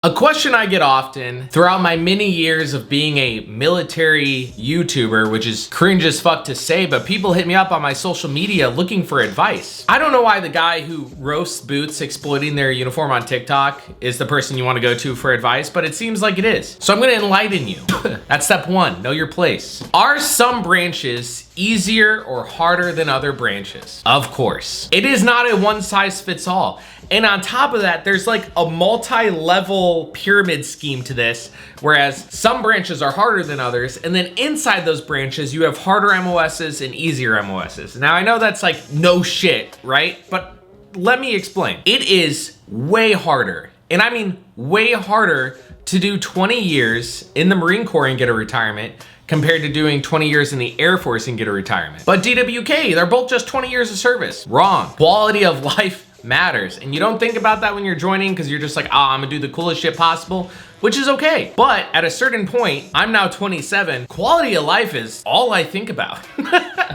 A question I get often throughout my many years of being a military YouTuber, which is cringe as fuck to say, but people hit me up on my social media looking for advice. I don't know why the guy who roasts boots exploiting their uniform on TikTok is the person you want to go to for advice, but it seems like it is. So I'm going to enlighten you. That's step one, know your place. Are some branches easier or harder than other branches? Of course. It is not a one size fits all. And on top of that, there's like a multi-level pyramid scheme to this, whereas some branches are harder than others, and then inside those branches, you have harder MOSs and easier MOSs. Now, I know that's like no shit, right? But let me explain. It is way harder, and I mean way harder, to do 20 years in the Marine Corps and get a retirement compared to doing 20 years in the Air Force and get a retirement. But DWK, they're both just 20 years of service. Wrong. Quality of life matters, and you don't think about that when you're joining because you're just like, I'm gonna do the coolest shit possible, which is okay. But at a certain point, I'm now 27, quality of life is all I think about.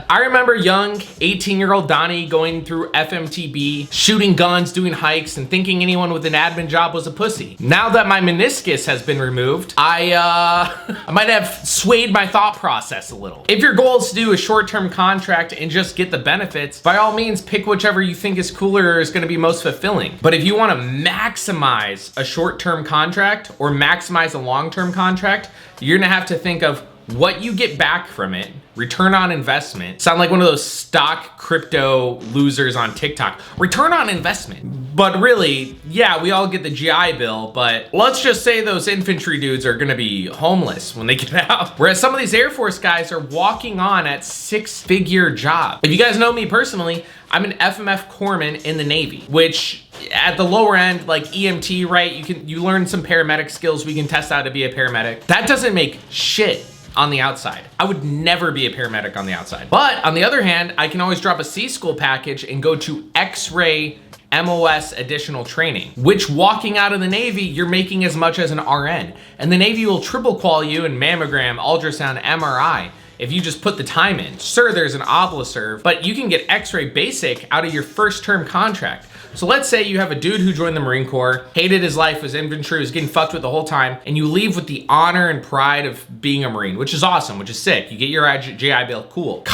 I remember young 18-year-old Donnie going through FMTB, shooting guns, doing hikes, and thinking anyone with an admin job was a pussy. Now that my meniscus has been removed, I might have swayed my thought process a little. If your goal is to do a short-term contract and just get the benefits, by all means, pick whichever you think is cooler or is gonna be most fulfilling. But if you wanna maximize a short-term contract or maximize a long-term contract, you're gonna have to think of what you get back from it, return on investment. Sound like one of those stock crypto losers on TikTok. Return on investment. But really, yeah, we all get the GI Bill, but let's just say those infantry dudes are gonna be homeless when they get out. Whereas some of these Air Force guys are walking on at six-figure jobs. If you guys know me personally, I'm an FMF corpsman in the Navy, which at the lower end, like EMT, right? You learn some paramedic skills. We can test out to be a paramedic. That doesn't make shit on the outside. I would never be a paramedic on the outside. But on the other hand, I can always drop a C-School package and go to X-ray MOS additional training, which walking out of the Navy, you're making as much as an RN. And the Navy will triple qual you in mammogram, ultrasound, MRI. If you just put the time in. Sure, there's an obla-serve, but you can get X-ray basic out of your first term contract. So let's say you have a dude who joined the Marine Corps, hated his life, was infantry, was getting fucked with the whole time, and you leave with the honor and pride of being a Marine, which is awesome, which is sick. You get your GI Bill, cool.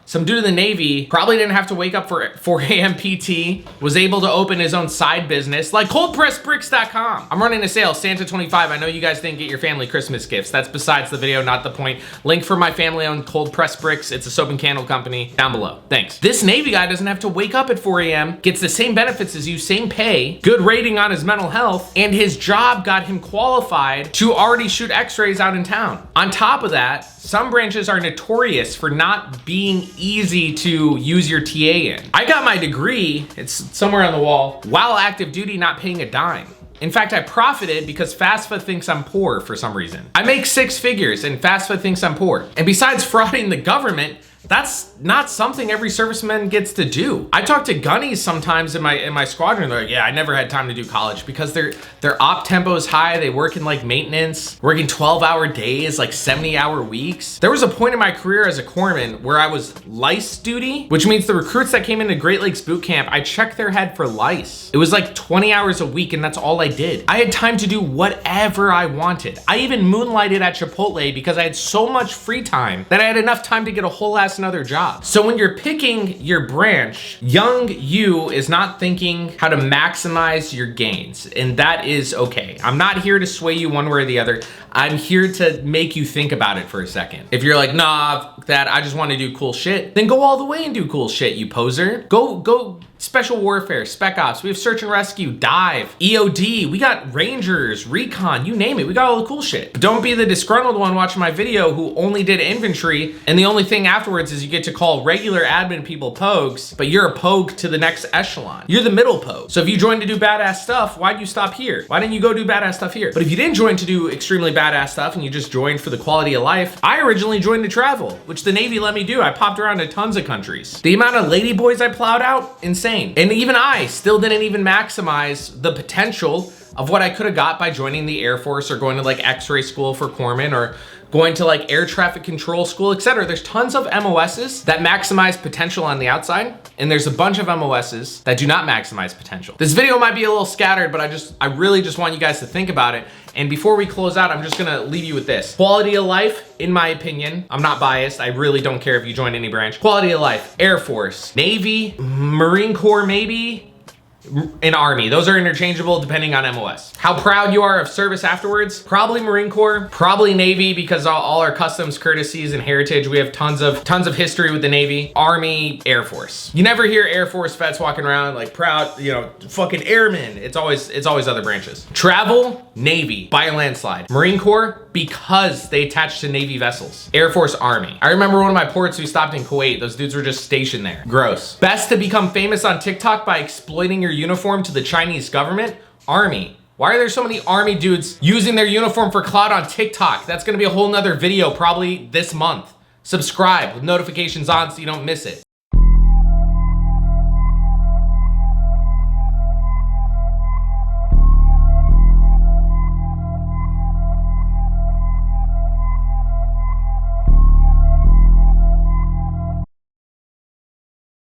Some dude in the Navy probably didn't have to wake up for 4 a.m. PT, was able to open his own side business like coldpressbricks.com. I'm running a sale, Santa 25. I know you guys didn't get your family Christmas gifts. That's besides the video, not the point. Link for my family on Cold Press Bricks. It's a soap and candle company down below. Thanks. This Navy guy doesn't have to wake up at 4 a.m., gets the same benefits as you, same pay, good rating on his mental health, and his job got him qualified to already shoot x-rays out in town. On top of that, some branches are notorious for not being easy to use your TA in. I got my degree, it's somewhere on the wall, while active duty, not paying a dime. In fact, I profited because FAFSA thinks I'm poor for some reason. I make 6 figures and FAFSA thinks I'm poor. And besides frauding the government, that's not something every serviceman gets to do. I talk to gunnies sometimes in my squadron. They're like, yeah, I never had time to do college because their op tempo is high. They work in like maintenance, working 12-hour days, like 70-hour weeks. There was a point in my career as a corpsman where I was lice duty, which means the recruits that came into Great Lakes boot camp, I checked their head for lice. It was like 20 hours a week and that's all I did. I had time to do whatever I wanted. I even moonlighted at Chipotle because I had so much free time that I had enough time to get a whole ass another job. So when you're picking your branch, young you is not thinking how to maximize your gains, and that is okay. I'm not here to sway you one way or the other. I'm here to make you think about it for a second. If you're like, nah, that I just want to do cool shit, then go all the way and do cool shit, you poser. Go special warfare, spec ops, we have search and rescue, dive, EOD, we got rangers, recon, you name it, we got all the cool shit. But don't be the disgruntled one watching my video who only did infantry, and the only thing afterwards is you get to call regular admin people pogues, but you're a pogue to the next echelon. You're the middle pogue. So if you joined to do badass stuff, why'd you stop here? Why didn't you go do badass stuff here? But if you didn't join to do extremely badass stuff and you just joined for the quality of life, I originally joined to travel, which the Navy let me do. I popped around to tons of countries. The amount of ladyboys I plowed out, insane. And even I still didn't even maximize the potential of what I could have got by joining the Air Force or going to like X-ray school for corpsman or going to like air traffic control school, etc. There's tons of MOSs that maximize potential on the outside, and there's a bunch of MOSs that do not maximize potential. This video might be a little scattered, but I really just want you guys to think about it. And before we close out, I'm just gonna leave you with this. Quality of life, in my opinion, I'm not biased, I really don't care if you join any branch. Quality of life, Air Force, Navy, Marine Corps maybe, and Army. Those are interchangeable depending on MOS. How proud you are of service afterwards? Probably Marine Corps, probably Navy because all our customs, courtesies, and heritage. We have tons of history with the Navy. Army, Air Force. You never hear Air Force vets walking around like proud, you know, fucking airmen. It's always other branches. Travel, Navy by a landslide. Marine Corps because they attach to Navy vessels. Air Force, Army. I remember one of my ports we stopped in Kuwait. Those dudes were just stationed there. Gross. Best to become famous on TikTok by exploiting your uniform to the Chinese government? Army. Why are there so many Army dudes using their uniform for clout on TikTok? That's gonna be a whole nother video probably this month. Subscribe with notifications on so you don't miss it.